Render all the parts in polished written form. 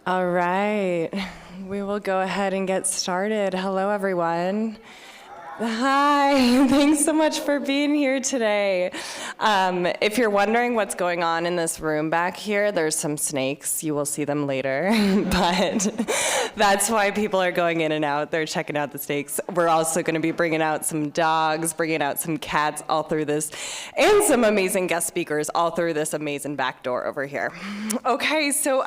All right, we will go ahead and get started. Hello, everyone. Hi, thanks so much for being here today. If you're wondering what's going on in this room back here, there's some snakes. You will see them later, but that's why people are going in and out. They're checking out the snakes. We're also going to be bringing out some dogs, bringing out some cats all through this, and some amazing guest speakers all through this amazing back door over here. Okay, so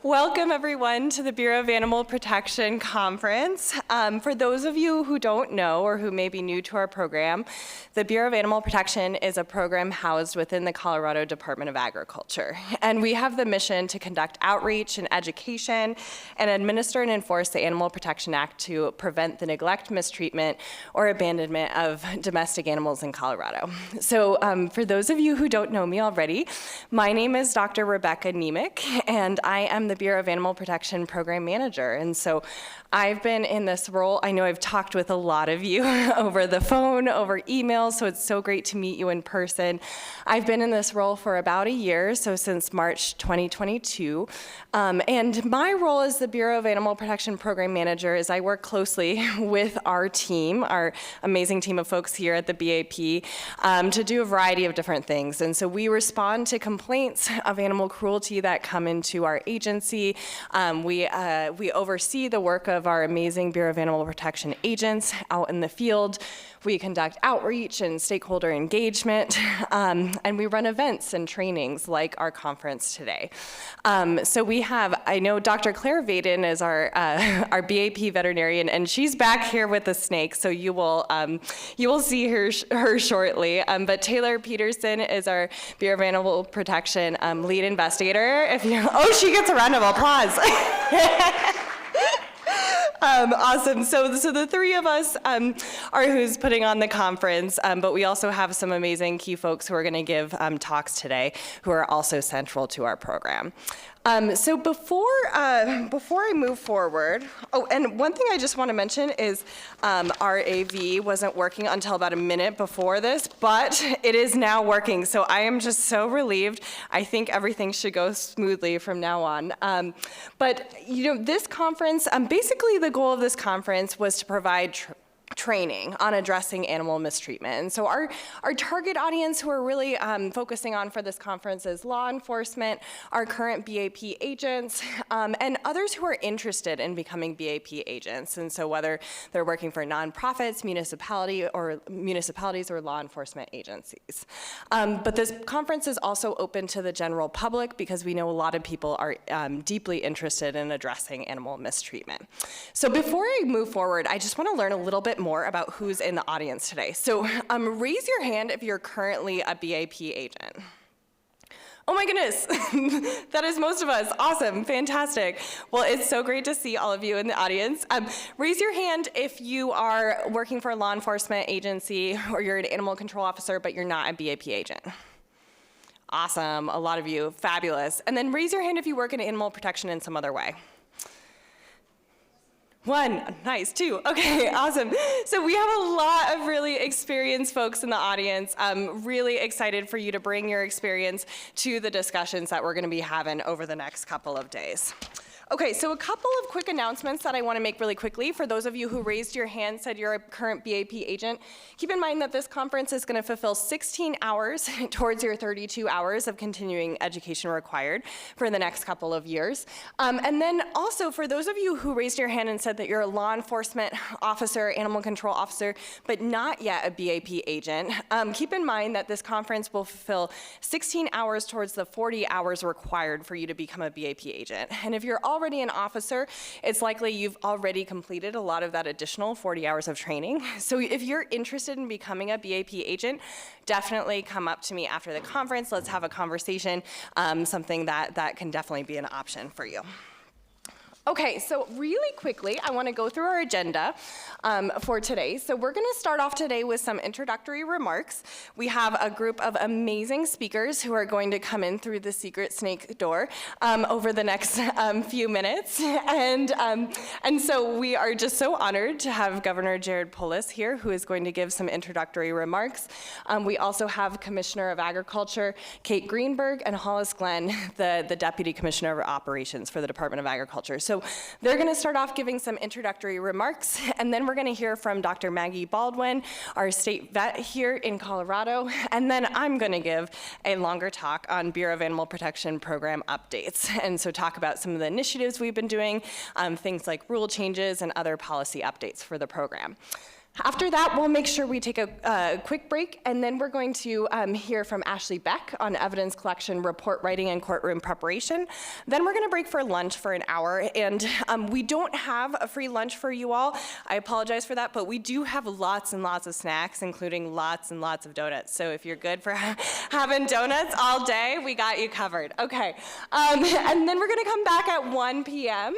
welcome everyone to the Bureau of Animal Protection Conference. For those of you who don't know or who may be new to our program, the Bureau of Animal Protection is a program housed within the Colorado Department of Agriculture. And we have the mission to conduct outreach and education and administer and enforce the Animal Protection Act to prevent the neglect, mistreatment, or abandonment of domestic animals in Colorado. So for those of you who don't know me already, my name is Dr. Rebecca Niemiec, and I am the Bureau of Animal Protection Program Manager. And so I've been in this role. I know I've talked with a lot of you over the phone, over email, so it's so great to meet you in person. I've been in this role for about a year, so since March 2022. And my role as the Bureau of Animal Protection Program Manager is I work closely with our team, our amazing team of folks here at the BAP, to do a variety of different things. And so we respond to complaints of animal cruelty that come into our agency. We oversee the work of our amazing Bureau of Animal Protection agents out in the field. We conduct outreach and stakeholder engagement, and we run events and trainings like our conference today. So we have, I know Dr. Claire Vaden is our BAP veterinarian, and she's back here with the snake, so you will see her shortly. But Taylor Peterson is our Bureau of Animal Protection lead investigator. She gets a round of applause. Awesome. So the three of us are who's putting on the conference, but we also have some amazing key folks who are going to give talks today who are also central to our program. So before I move forward, and one thing I just want to mention is our AV wasn't working until about a minute before this, but it is now working. So I am just so relieved. I think everything should go smoothly from now on. But this conference, basically the goal of this conference was to provide training on addressing animal mistreatment. And so our target audience who are really focusing on for this conference is law enforcement, our current BAP agents, and others who are interested in becoming BAP agents. And so whether they're working for nonprofits, municipalities, or law enforcement agencies. But this conference is also open to the general public because we know a lot of people are deeply interested in addressing animal mistreatment. So before I move forward, I just want to learn a little bit more about who's in the audience today. So raise your hand if you're currently a BAP agent. Oh my goodness, that is most of us. Awesome, fantastic. Well, it's so great to see all of you in the audience. Raise your hand if you are working for a law enforcement agency or you're an animal control officer, but you're not a BAP agent. Awesome, a lot of you, fabulous. And then raise your hand if you work in animal protection in some other way. One, nice, two, okay, awesome. So we have a lot of really experienced folks in the audience. I'm really excited for you to bring your experience to the discussions that we're gonna be having over the next couple of days. Okay, so a couple of quick announcements that I want to make really quickly. For those of you who raised your hand, said you're a current BAP agent, keep in mind that this conference is going to fulfill 16 hours towards your 32 hours of continuing education required for the next couple of years. And then also, for those of you who raised your hand and said that you're a law enforcement officer, animal control officer, but not yet a BAP agent, keep in mind that this conference will fulfill 16 hours towards the 40 hours required for you to become a BAP agent. And if you're already an officer, it's likely you've already completed a lot of that additional 40 hours of training. So if you're interested in becoming a BAP agent, definitely come up to me after the conference. Let's have a conversation, something that can definitely be an option for you. Okay, so really quickly, I want to go through our agenda for today. So we're going to start off today with some introductory remarks. We have a group of amazing speakers who are going to come in through the secret snake door over the next few minutes. And so we are just so honored to have Governor Jared Polis here, who is going to give some introductory remarks. We also have Commissioner of Agriculture, Kate Greenberg, and Hollis Glenn, the Deputy Commissioner of Operations for the Department of Agriculture. So they're going to start off giving some introductory remarks, and then we're going to hear from Dr. Maggie Baldwin, our state vet here in Colorado, and then I'm going to give a longer talk on Bureau of Animal Protection program updates, and so talk about some of the initiatives we've been doing, things like rule changes and other policy updates for the program. After that, we'll make sure we take a quick break, and then we're going to hear from Ashley Beck on evidence collection, report writing, and courtroom preparation. Then we're going to break for lunch for an hour, and we don't have a free lunch for you all. I apologize for that, but we do have lots and lots of snacks, including lots and lots of donuts. So if you're good for having donuts all day, we got you covered. Okay, and then we're going to come back at 1 p.m.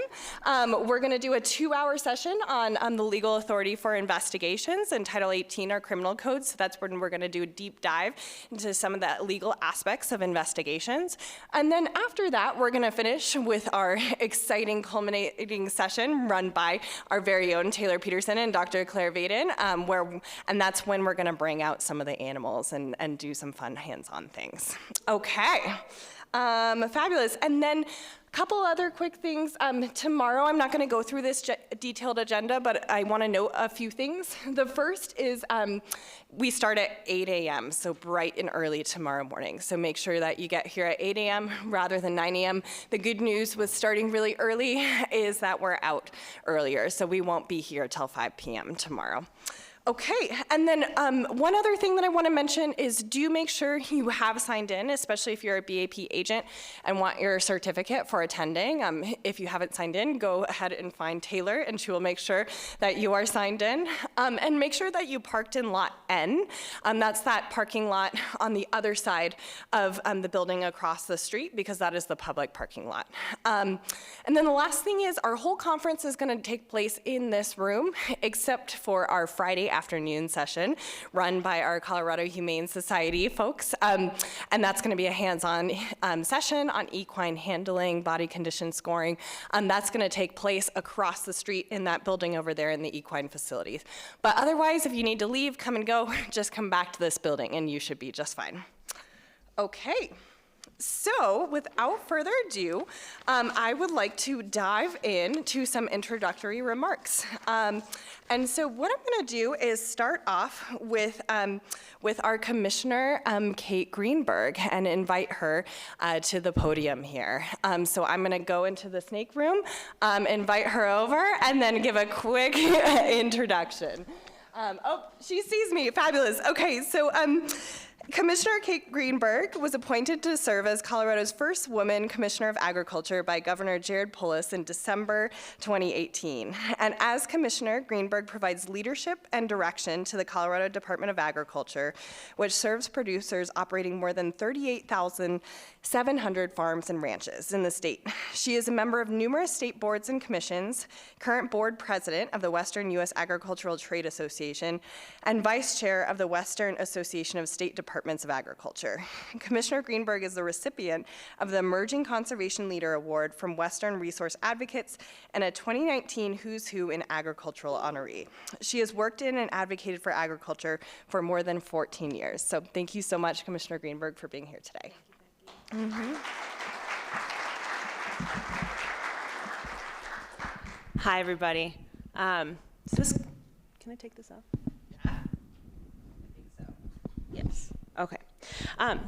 We're going to do a 2-hour session on the legal authority for investigations and Title 18, our criminal code. So that's when we're going to do a deep dive into some of the legal aspects of investigations. And then after that, we're going to finish with our exciting culminating session run by our very own Taylor Peterson and Dr. Claire Vaden, and that's when we're going to bring out some of the animals and do some fun hands-on things. Okay, fabulous. And then couple other quick things. Tomorrow, I'm not going to go through this detailed agenda, but I want to note a few things. The first is we start at 8 a.m., so bright and early tomorrow morning. So make sure that you get here at 8 a.m. rather than 9 a.m. The good news with starting really early is that we're out earlier, so we won't be here till 5 p.m. tomorrow. Okay, and then one other thing that I want to mention is do make sure you have signed in, especially if you're a BAP agent and want your certificate for attending. If you haven't signed in, go ahead and find Taylor, and she will make sure that you are signed in. And make sure that you parked in Lot N. That's that parking lot on the other side of the building across the street, because that is the public parking lot. And then the last thing is our whole conference is going to take place in this room, except for our Friday afternoon session run by our Colorado Humane Society folks. And that's going to be a hands-on session on equine handling, body condition scoring. That's going to take place across the street in that building over there in the equine facilities. But otherwise, if you need to leave, come and go, just come back to this building and you should be just fine. Okay. So, without further ado, I would like to dive into some introductory remarks. And so what I'm going to do is start off with our Commissioner, Kate Greenberg, and invite her to the podium here. So I'm going to go into the snake room, invite her over, and then give a quick introduction. Oh, she sees me. Fabulous. Okay, so Commissioner Kate Greenberg was appointed to serve as Colorado's first woman Commissioner of Agriculture by Governor Jared Polis in December 2018. And as Commissioner, Greenberg provides leadership and direction to the Colorado Department of Agriculture, which serves producers operating more than 38,700 farms and ranches in the state. She is a member of numerous state boards and commissions, current board president of the Western U.S. Agricultural Trade Association, and vice chair of the Western Association of State Departments of Agriculture. Commissioner Greenberg is the recipient of the Emerging Conservation Leader Award from Western Resource Advocates and a 2019 Who's Who in Agricultural honoree. She has worked in and advocated for agriculture for more than 14 years. So thank you so much, Commissioner Greenberg, for being here today. Hi, everybody. Can I take this off? Yeah. I think so. Yes. Okay.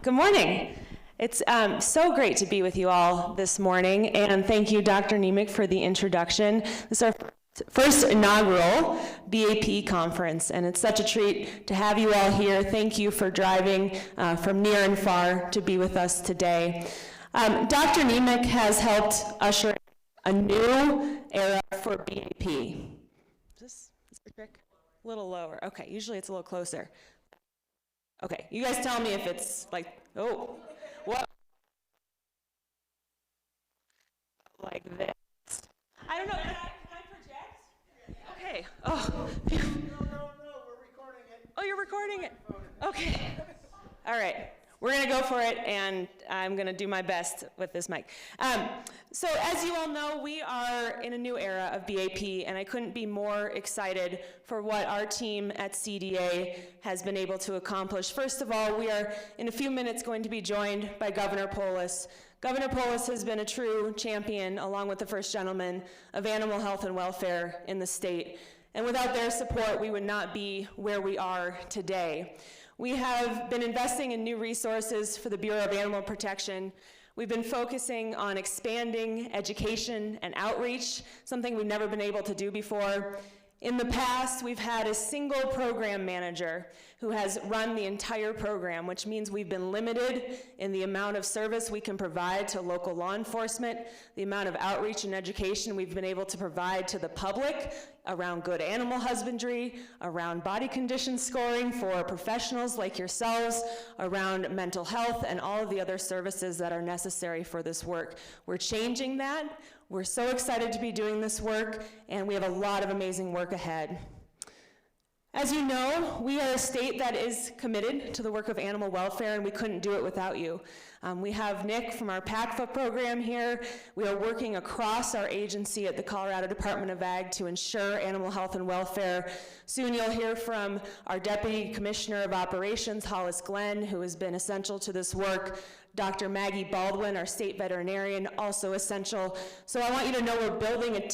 Good morning. It's so great to be with you all this morning, and thank you, Dr. Niemiec, for the introduction. This is our first inaugural BAP conference, and it's such a treat to have you all here. Thank you for driving from near and far to be with us today. Dr. Niemiec has helped usher a new era for BAP. Is this trick? A little lower. Okay, usually it's a little closer. Okay, you guys tell me if it's like, oh, what? Like this. I Okay. Oh. No, we're recording it. Oh, you're recording it? Okay. All right. We're going to go for it, and I'm going to do my best with this mic. So as you all know, we are in a new era of BAP, and I couldn't be more excited for what our team at CDA has been able to accomplish. First of all, we are in a few minutes going to be joined by Governor Polis. Governor Polis has been a true champion, along with the first gentleman, of animal health and welfare in the state. And without their support, we would not be where we are today. We have been investing in new resources for the Bureau of Animal Protection. We've been focusing on expanding education and outreach, something we've never been able to do before. In the past, we've had a single program manager who has run the entire program, which means we've been limited in the amount of service we can provide to local law enforcement, the amount of outreach and education we've been able to provide to the public around good animal husbandry, around body condition scoring for professionals like yourselves, around mental health, and all of the other services that are necessary for this work. We're changing that. We're so excited to be doing this work, and we have a lot of amazing work ahead. As you know, we are a state that is committed to the work of animal welfare, and we couldn't do it without you. We have Nick from our PACFA program here. We are working across our agency at the Colorado Department of Ag to ensure animal health and welfare. Soon you'll hear from our Deputy Commissioner of Operations, Hollis Glenn, who has been essential to this work. Dr. Maggie Baldwin, our state veterinarian, also essential. So I want you to know we're building a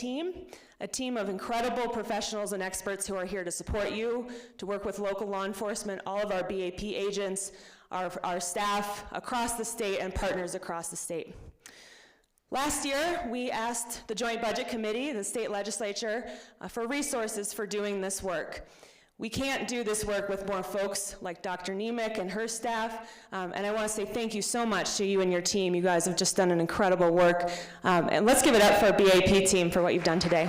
team of incredible professionals and experts who are here to support you, to work with local law enforcement, all of our BAP agents, our staff across the state, and partners across the state. Last year, we asked the Joint Budget Committee, the state legislature, for resources for doing this work. We can't do this work with more folks like Dr. Niemiec and her staff, and I want to say thank you so much to you and your team. You guys have just done an incredible work, and let's give it up for our BAP team for what you've done today.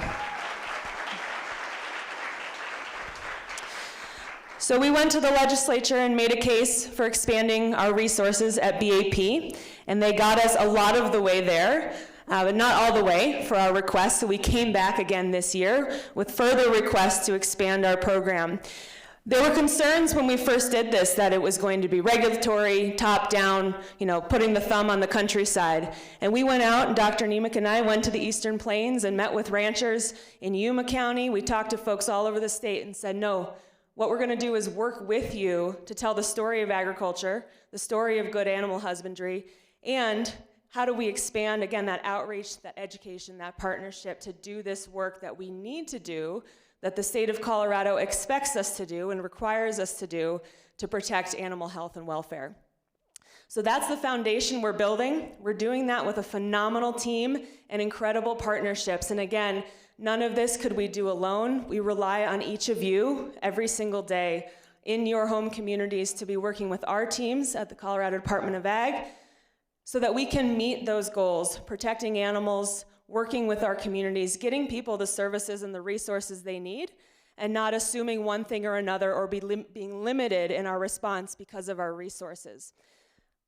So we went to the legislature and made a case for expanding our resources at BAP, and they got us a lot of the way there. But not all the way for our request, so we came back again this year with further requests to expand our program. There were concerns when we first did this that it was going to be regulatory, top-down, putting the thumb on the countryside. And we went out, and Dr. Niemiec and I went to the Eastern Plains and met with ranchers in Yuma County. We talked to folks all over the state and said, no, what we're going to do is work with you to tell the story of agriculture, the story of good animal husbandry, and how do we expand, again, that outreach, that education, that partnership to do this work that we need to do, that the state of Colorado expects us to do and requires us to do to protect animal health and welfare. So that's the foundation we're building. We're doing that with a phenomenal team and incredible partnerships. And again, none of this could we do alone. We rely on each of you every single day in your home communities to be working with our teams at the Colorado Department of Ag, so that we can meet those goals, protecting animals, working with our communities, getting people the services and the resources they need, and not assuming one thing or another or being limited in our response because of our resources.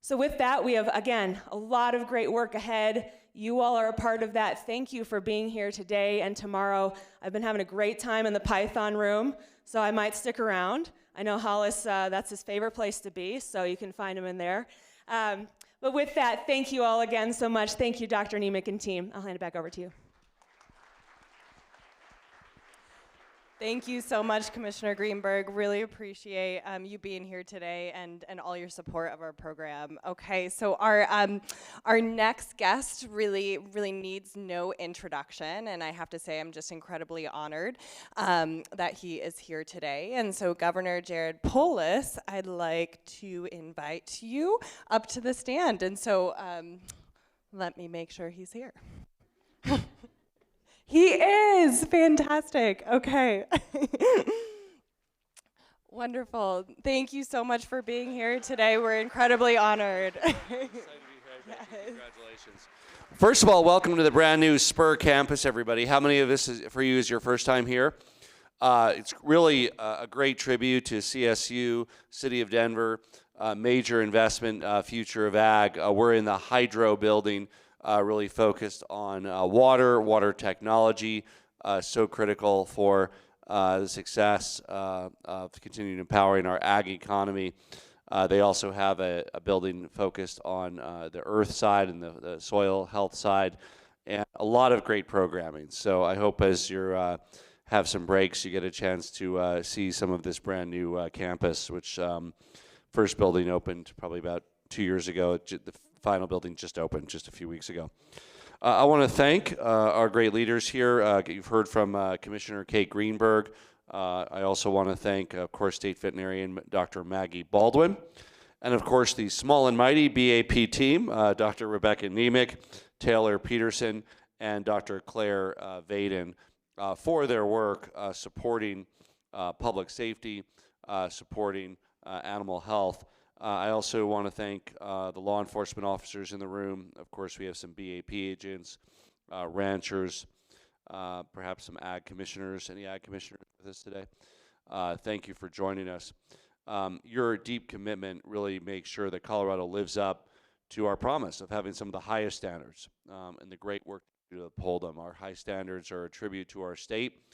So with that, we have, again, a lot of great work ahead. You all are a part of that. Thank you for being here today and tomorrow. I've been having a great time in the Python room, so I might stick around. I know Hollis, that's his favorite place to be, so you can find him in there. But with that, thank you all again so much. Thank you, Dr. Niemiec and team. I'll hand it back over to you. Thank you so much, Commissioner Greenberg. Really appreciate you being here today and all your support of our program. Okay, so our next guest really needs no introduction, and I have to say I'm just incredibly honored that he is here today. And so Governor Jared Polis, I'd like to invite you up to the stand. And so let me make sure he's here. He is fantastic. Okay. Wonderful. Thank you so much for being here today. We're incredibly honored. Excited to be here. Yes. Congratulations. First of all, welcome to the brand new Spur campus, everybody. How many of this for you is your first time here? It's really a great tribute to CSU, City of Denver, major investment, future of ag. We're in the hydro building. Really focused on water technology, so critical for the success of continuing empowering our ag economy. They also have a building focused on the earth side and the soil health side, and a lot of great programming. So I hope as you have some breaks, you get a chance to see some of this brand new campus, which first building opened probably about 2 years ago. The final building just opened just a few weeks ago. I want to thank our great leaders here. You've heard from Commissioner Kate Greenberg. I also want to thank, of course, State Veterinarian Dr. Maggie Baldwin, and of course the small and mighty BAP team, Dr. Rebecca Niemiec, Taylor Peterson, and Dr. Claire Vaden, for their work supporting public safety, supporting animal health. I also want to thank the law enforcement officers in the room. Of course, we have some BAP agents, ranchers, perhaps some ag commissioners. Any ag commissioners with us today? Thank you for joining us. Your deep commitment really makes sure that Colorado lives up to our promise of having some of the highest standards, and the great work to uphold them. Our high standards are a tribute to our state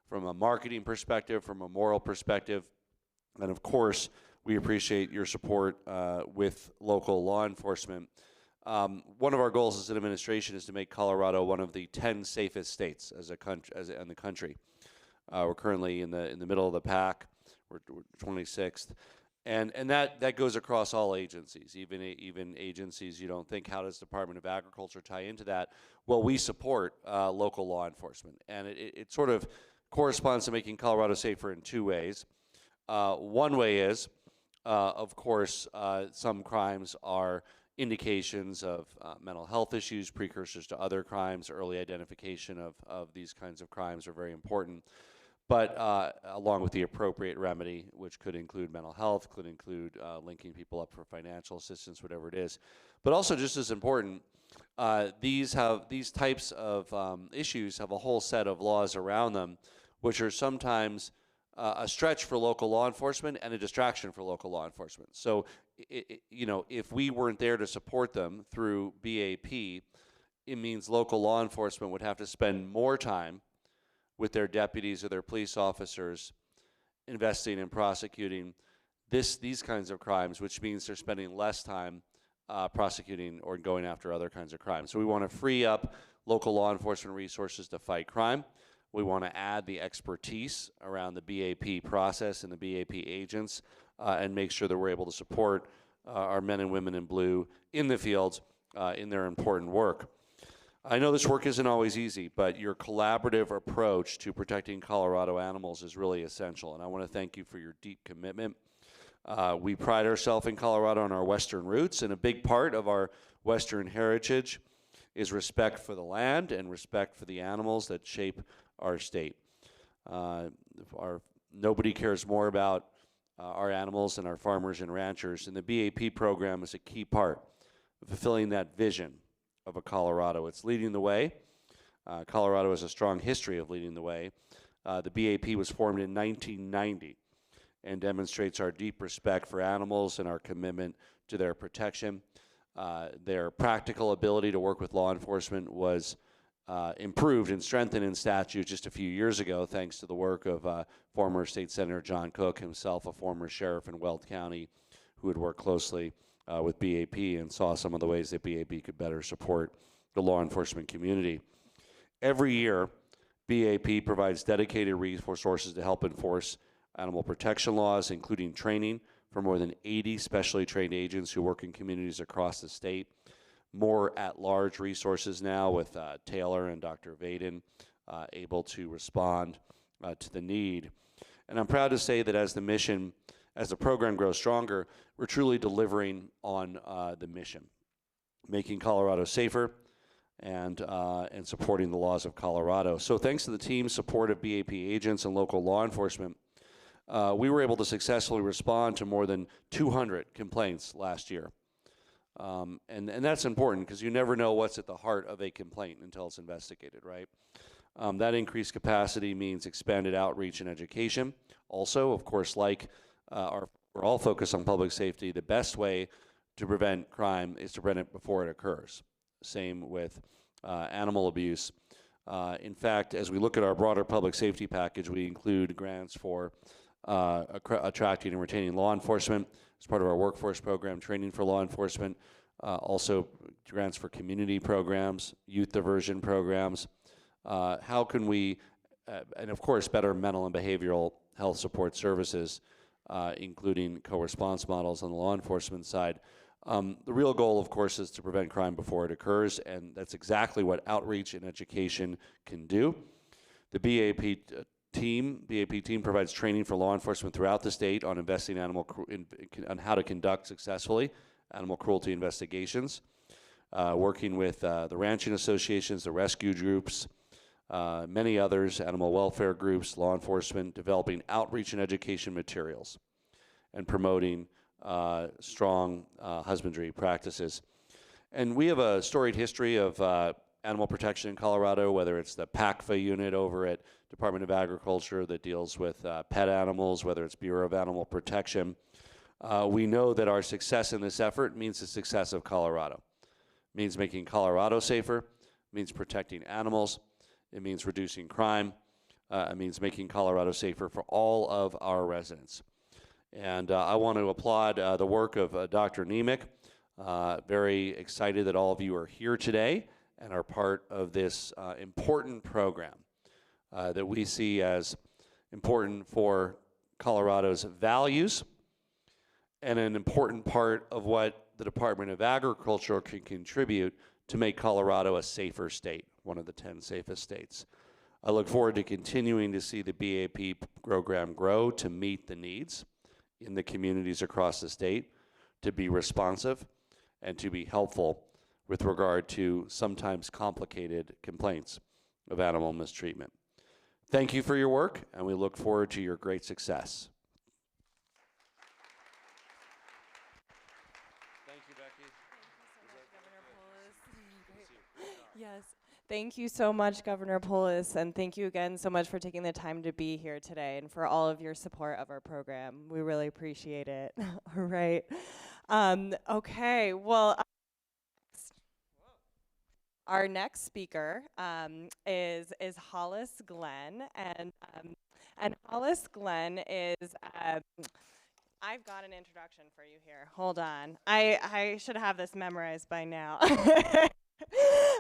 from a marketing perspective, from a moral perspective, and of course, we appreciate your support with local law enforcement. One of our goals as an administration is to make Colorado one of the 10 safest states as a country, in the country. We're currently in the middle of the pack. We're 26th, and that goes across all agencies, even agencies you don't think. How does Department of Agriculture tie into that? Well, we support local law enforcement, and it sort of corresponds to making Colorado safer in two ways. One way is, of course, some crimes are indications of mental health issues, precursors to other crimes. Early identification of these kinds of crimes are very important. But along with the appropriate remedy, which could include mental health, could include linking people up for financial assistance, whatever it is. But also just as important, these types of issues have a whole set of laws around them, which are sometimes a stretch for local law enforcement and a distraction for local law enforcement. So, if we weren't there to support them through BAP, it means local law enforcement would have to spend more time with their deputies or their police officers investing and prosecuting these kinds of crimes, which means they're spending less time prosecuting or going after other kinds of crimes. So we want to free up local law enforcement resources to fight crime. We want to add the expertise around the BAP process and the BAP agents, and make sure that we're able to support our men and women in blue in the fields in their important work. I know this work isn't always easy, but your collaborative approach to protecting Colorado animals is really essential, and I want to thank you for your deep commitment. We pride ourselves in Colorado on our Western roots, and a big part of our Western heritage is respect for the land and respect for the animals that shape our state. Nobody cares more about our animals than our farmers and ranchers, and the BAP program is a key part of fulfilling that vision of a Colorado. It's leading the way. Colorado has a strong history of leading the way. The BAP was formed in 1990 and demonstrates our deep respect for animals and our commitment to their protection. Their practical ability to work with law enforcement was improved and strengthened in statute just a few years ago, thanks to the work of former State Senator John Cook, himself a former sheriff in Weld County, who had worked closely with BAP and saw some of the ways that BAP could better support the law enforcement community. Every year, BAP provides dedicated resources to help enforce animal protection laws, including training for more than 80 specially trained agents who work in communities across the state. More at-large resources now with Taylor and Dr. Vaden able to respond to the need. And I'm proud to say that as the program grows stronger, we're truly delivering on the mission, making Colorado safer and supporting the laws of Colorado. So thanks to the team's support of BAP agents and local law enforcement, we were able to successfully respond to more than 200 complaints last year. And that's important because you never know what's at the heart of a complaint until it's investigated, right? That increased capacity means expanded outreach and education. Also, of course, like we're all focused on public safety, the best way to prevent crime is to prevent it before it occurs. Same with animal abuse. In fact, as we look at our broader public safety package, we include grants for attracting and retaining law enforcement as part of our workforce program, training for law enforcement, also grants for community programs, youth diversion programs. How can we, and of course, better mental and behavioral health support services, including co-response models on the law enforcement side. The real goal, of course, is to prevent crime before it occurs, and that's exactly what outreach and education can do. The BAP team provides training for law enforcement throughout the state on investing on how to conduct successfully animal cruelty investigations, working with the ranching associations, the rescue groups, many others, animal welfare groups, law enforcement, developing outreach and education materials, and promoting strong husbandry practices. And we have a storied history of animal protection in Colorado, whether it's the PACFA unit over at Department of Agriculture that deals with pet animals, whether it's Bureau of Animal Protection. We know that our success in this effort means the success of Colorado. It means making Colorado safer, it means protecting animals, it means reducing crime, it means making Colorado safer for all of our residents. And I want to applaud the work of Dr. Niemiec. Very excited that all of you are here today and are part of this important program that we see as important for Colorado's values and an important part of what the Department of Agriculture can contribute to make Colorado a safer state, one of the 10 safest states. I look forward to continuing to see the BAP program grow to meet the needs in the communities across the state, to be responsive and to be helpful with regard to sometimes complicated complaints of animal mistreatment. Thank you for your work, and we look forward to your great success. Thank you, Becky. Yes. Thank you so much, Governor Polis, and thank you again so much for taking the time to be here today and for all of your support of our program. We really appreciate it. All right. Okay, well, our next speaker is Hollis Glenn, and Hollis Glenn is. I've got an introduction for you here. Hold on. I should have this memorized by now.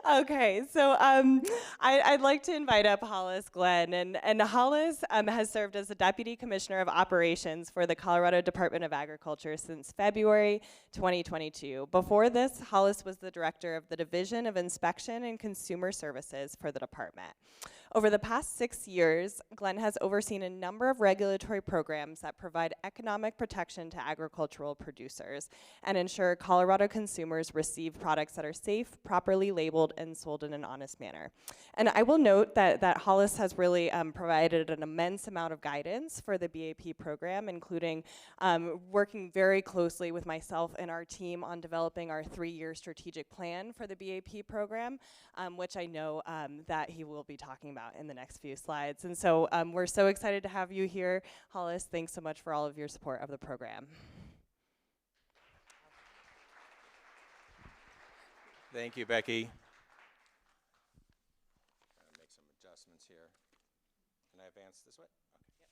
Okay, so I'd like to invite up Hollis Glenn, and Hollis has served as the Deputy Commissioner of Operations for the Colorado Department of Agriculture since February 2022. Before this, Hollis was the Director of the Division of Inspection and Consumer Services for the department. Over the past 6 years, Glenn has overseen a number of regulatory programs that provide economic protection to agricultural producers and ensure Colorado consumers receive products that are safe, properly labeled, and sold in an honest manner. And I will note that Hollis has really provided an immense amount of guidance for the BAP program, including working very closely with myself and our team on developing our 3-year strategic plan for the BAP program, which I know that he will be talking about in the next few slides. And so we're so excited to have you here, Hollis. Thanks so much for all of your support of the program. Thank you, Becky. Trying to make some adjustments here. Can I advance this way? Okay. Yep.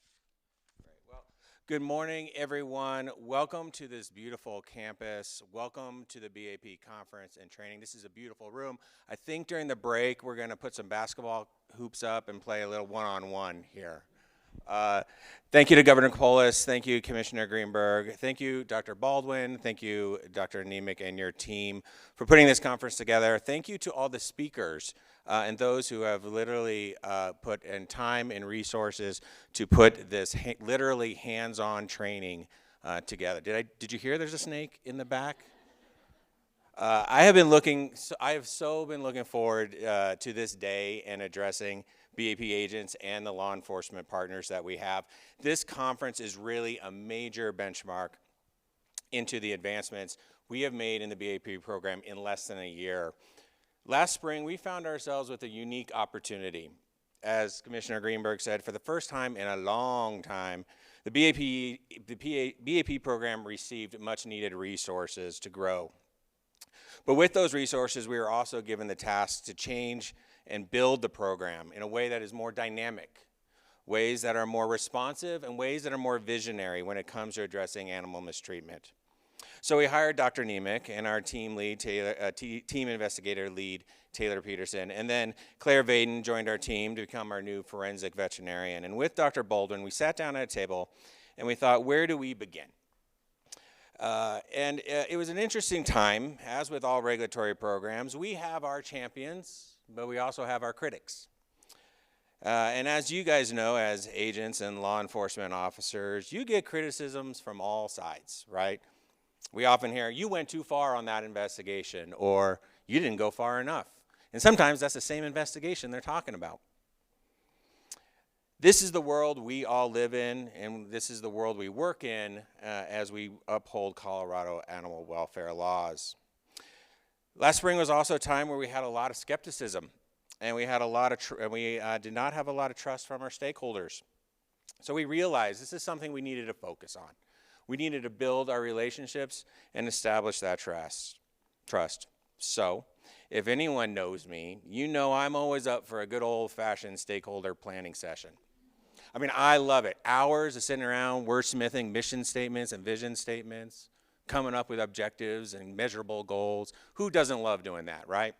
Great. Well, good morning, everyone. Welcome to this beautiful campus. Welcome to the BAP conference and training. This is a beautiful room. I think during the break, we're going to put some basketball hoops up and play a little one-on-one here. Thank you to Governor Polis. Thank you, Commissioner Greenberg. Thank you, Dr. Baldwin. Thank you, Dr. Niemiec and your team for putting this conference together. Thank you to all the speakers and those who have literally put in time and resources to put this literally hands-on training together. Did you hear there's a snake in the back? I have been looking forward to this day and addressing BAP agents and the law enforcement partners that we have. This conference is really a major benchmark into the advancements we have made in the BAP program in less than a year. Last spring, we found ourselves with a unique opportunity. As Commissioner Greenberg said, for the first time in a long time, the BAP program received much needed resources to grow. But with those resources, we were also given the task to change and build the program in a way that is more dynamic, ways that are more responsive, and ways that are more visionary when it comes to addressing animal mistreatment. So we hired Dr. Niemiec and our team lead, team investigator lead, Taylor Peterson, and then Claire Vaden joined our team to become our new forensic veterinarian. And with Dr. Baldwin, we sat down at a table and we thought, where do we begin? It was an interesting time. As with all regulatory programs, we have our champions, but we also have our critics. And as you guys know, as agents and law enforcement officers, you get criticisms from all sides, right? We often hear, you went too far on that investigation, or you didn't go far enough. And sometimes that's the same investigation they're talking about. This is the world we all live in, and this is the world we work in as we uphold Colorado animal welfare laws. Last spring was also a time where we had a lot of skepticism, and we had a lot of did not have a lot of trust from our stakeholders. So we realized this is something we needed to focus on. We needed to build our relationships and establish that trust. So, if anyone knows me, you know I'm always up for a good old-fashioned stakeholder planning session. I mean, I love it. Hours of sitting around wordsmithing mission statements and vision statements, coming up with objectives and measurable goals. Who doesn't love doing that, right?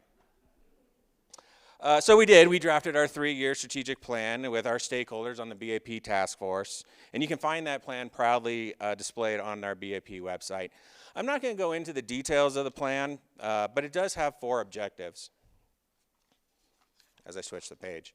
So we did. We drafted our 3-year strategic plan with our stakeholders on the BAP task force. And you can find that plan proudly displayed on our BAP website. I'm not going to go into the details of the plan, but it does have 4 objectives. As I switch the page.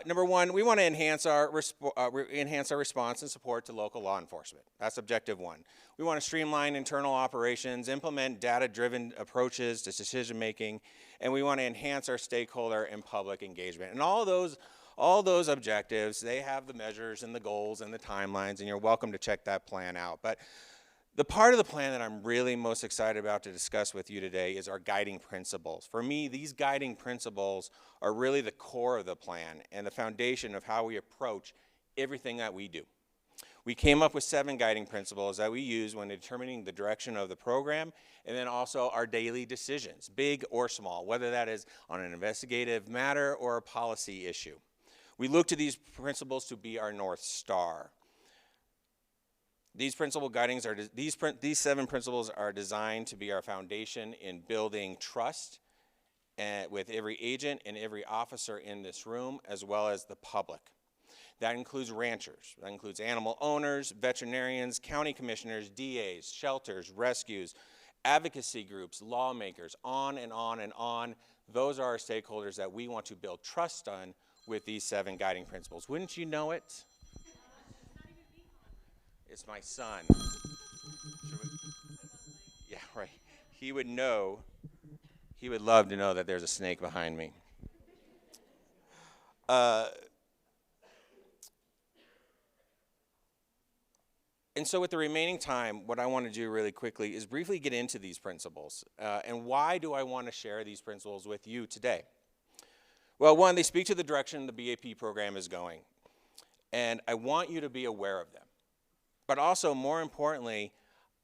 Number 1, we want to enhance our response and support to local law enforcement. That's objective 1. We want to streamline internal operations, implement data-driven approaches to decision-making, and we want to enhance our stakeholder and public engagement. And all those objectives, they have the measures and the goals and the timelines, and you're welcome to check that plan out. But the part of the plan that I'm really most excited about to discuss with you today is our guiding principles. For me, these guiding principles are really the core of the plan and the foundation of how we approach everything that we do. We came up with 7 guiding principles that we use when determining the direction of the program, and then also our daily decisions, big or small, whether that is on an investigative matter or a policy issue. We look to these principles to be our North Star. These 7 principles are designed to be our foundation in building trust with every agent and every officer in this room, as well as the public. That includes ranchers, that includes animal owners, veterinarians, county commissioners, DAs, shelters, rescues, advocacy groups, lawmakers, on and on and on. Those are our stakeholders that we want to build trust on with these 7 guiding principles. Wouldn't you know it? It's my son. Yeah, right. He would know. He would love to know that there's a snake behind me. And so with the remaining time, what I want to do really quickly is briefly get into these principles. And why do I want to share these principles with you today? Well, 1, they speak to the direction the BAP program is going. And I want you to be aware of them. But also, more importantly,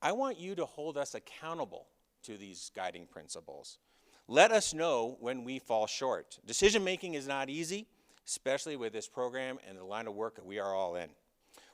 I want you to hold us accountable to these guiding principles. Let us know when we fall short. Decision-making is not easy, especially with this program and the line of work that we are all in.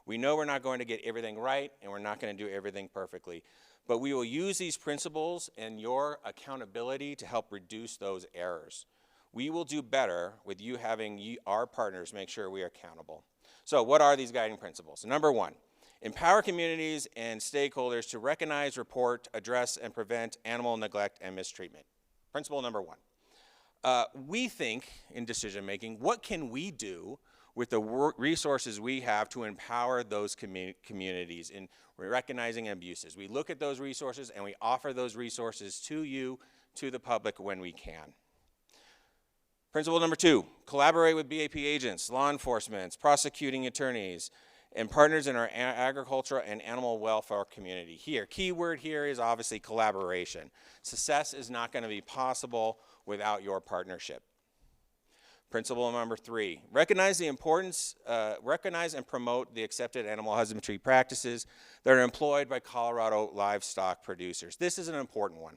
We know we're not going to get everything right, and we're not going to do everything perfectly. But we will use these principles and your accountability to help reduce those errors. We will do better with you having our partners make sure we are accountable. So what are these guiding principles? Number 1. Empower communities and stakeholders to recognize, report, address, and prevent animal neglect and mistreatment. Principle number 1. We think in decision-making, what can we do with the resources we have to empower those communities in recognizing abuses? We look at those resources and we offer those resources to you, to the public when we can. Principle number 2, collaborate with BAP agents, law enforcement, prosecuting attorneys, and partners in our agricultural and animal welfare community. Here, key word here is obviously collaboration. Success is not going to be possible without your partnership. Principle number 3, recognize and promote the accepted animal husbandry practices that are employed by Colorado livestock producers. This is an important one.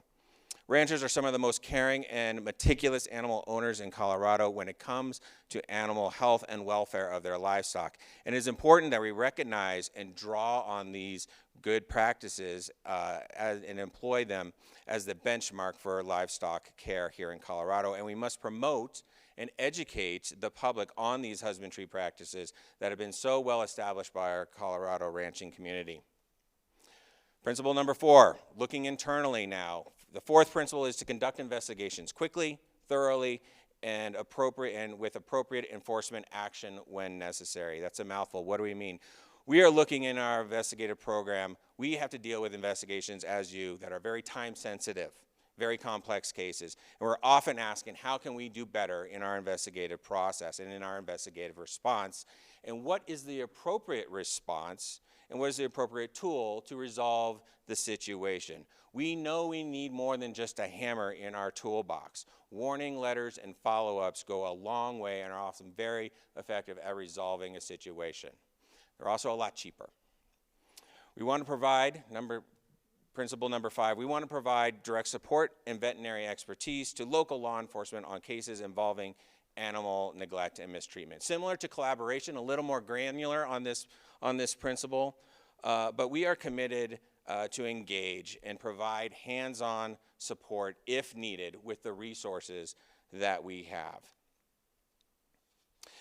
Ranchers are some of the most caring and meticulous animal owners in Colorado when it comes to animal health and welfare of their livestock. And it is important that we recognize and draw on these good practices and employ them as the benchmark for livestock care here in Colorado. And we must promote and educate the public on these husbandry practices that have been so well established by our Colorado ranching community. Principle number 4, looking internally now. The 4th principle is to conduct investigations quickly, thoroughly, and with appropriate enforcement action when necessary. That's a mouthful. What do we mean? We are looking in our investigative program. We have to deal with investigations that are very time sensitive, very complex cases. And we're often asking, how can we do better in our investigative process and in our investigative response? And what is the appropriate response? And what is the appropriate tool to resolve the situation? We know we need more than just a hammer in our toolbox. Warning letters and follow-ups go a long way and are often very effective at resolving a situation. They're also a lot cheaper. We want to provide, principle number 5, we want to provide direct support and veterinary expertise to local law enforcement on cases involving animal neglect and mistreatment. Similar to collaboration, a little more granular on this principle, but we are committed to engage and provide hands-on support if needed with the resources that we have.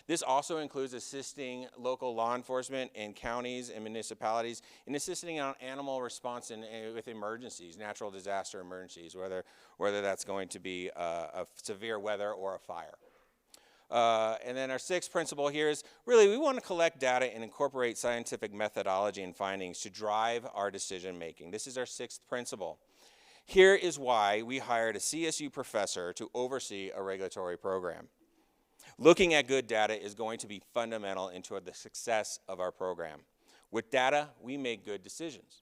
This also includes assisting local law enforcement in counties and municipalities in assisting on animal response with emergencies, natural disaster emergencies, whether that's going to be a severe weather or a fire. And then our 6th principle here is really we want to collect data and incorporate scientific methodology and findings to drive our decision making. This is our 6th principle. Here is why we hired a CSU professor to oversee a regulatory program. Looking at good data is going to be fundamental into the success of our program. With data, we make good decisions.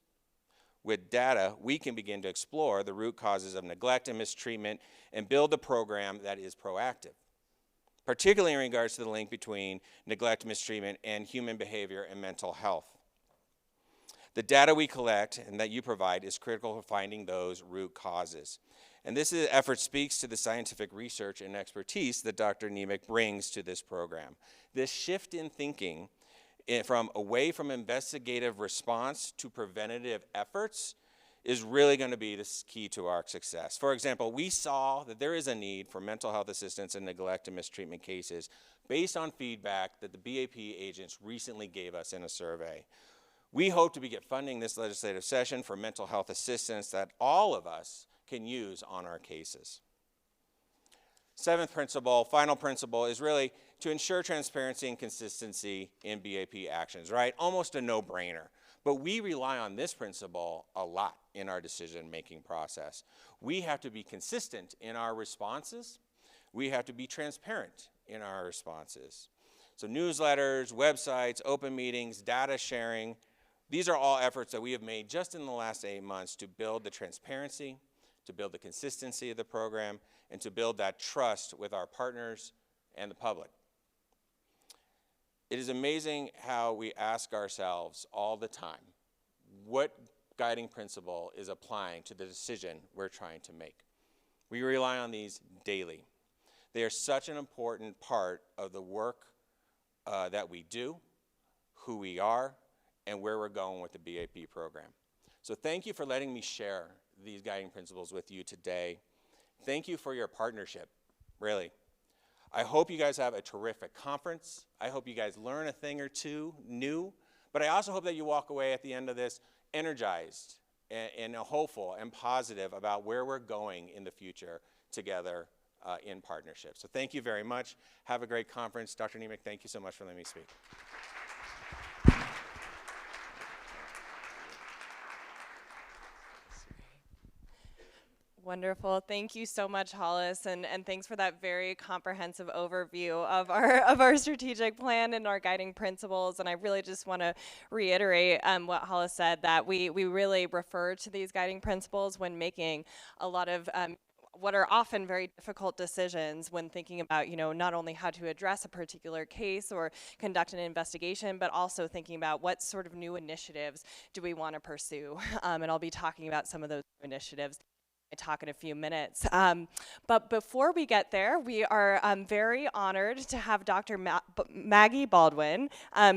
With data, we can begin to explore the root causes of neglect and mistreatment and build a program that is proactive, particularly in regards to the link between neglect, mistreatment, and human behavior and mental health. The data we collect and that you provide is critical for finding those root causes. And this effort speaks to the scientific research and expertise that Dr. Niemiec brings to this program. This shift in thinking away from investigative response to preventative efforts is really going to be the key to our success. For example, we saw that there is a need for mental health assistance in neglect and mistreatment cases based on feedback that the BAP agents recently gave us in a survey. We hope to begin funding this legislative session for mental health assistance that all of us can use on our cases. 7th principle, final principle, is really to ensure transparency and consistency in BAP actions, right? Almost a no-brainer. But we rely on this principle a lot in our decision-making process. We have to be consistent in our responses. We have to be transparent in our responses. So newsletters, websites, open meetings, data sharing, these are all efforts that we have made just in the last 8 months to build the transparency, to build the consistency of the program, and to build that trust with our partners and the public. It is amazing how we ask ourselves all the time, what guiding principle is applying to the decision we're trying to make? We rely on these daily. They are such an important part of the work that we do, who we are, and where we're going with the BAP program. So thank you for letting me share these guiding principles with you today. Thank you for your partnership, really. I hope you guys have a terrific conference. I hope you guys learn a thing or two new, but I also hope that you walk away at the end of this energized and hopeful and positive about where we're going in the future together in partnership. So thank you very much. Have a great conference. Dr. Niemiec, thank you so much for letting me speak. Wonderful. Thank you so much, Hollis, and thanks for that very comprehensive overview of our strategic plan and our guiding principles. And I really just want to reiterate what Hollis said, that we really refer to these guiding principles when making a lot of what are often very difficult decisions when thinking about, not only how to address a particular case or conduct an investigation, but also thinking about what sort of new initiatives do we want to pursue. And I'll be talking about some of those initiatives. talk in a few minutes. But before we get there, we are very honored to have Dr. Maggie Baldwin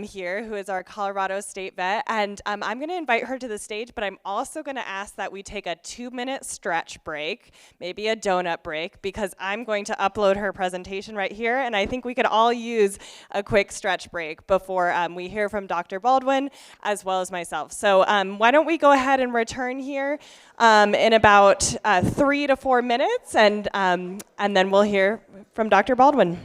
here, who is our Colorado State vet. And I'm going to invite her to the stage, but I'm also going to ask that we take a 2-minute stretch break, maybe a donut break, because I'm going to upload her presentation right here. And I think we could all use a quick stretch break before we hear from Dr. Baldwin, as well as myself. So why don't we go ahead and return here in about 3 to 4 minutes, and then we'll hear from Dr. Baldwin.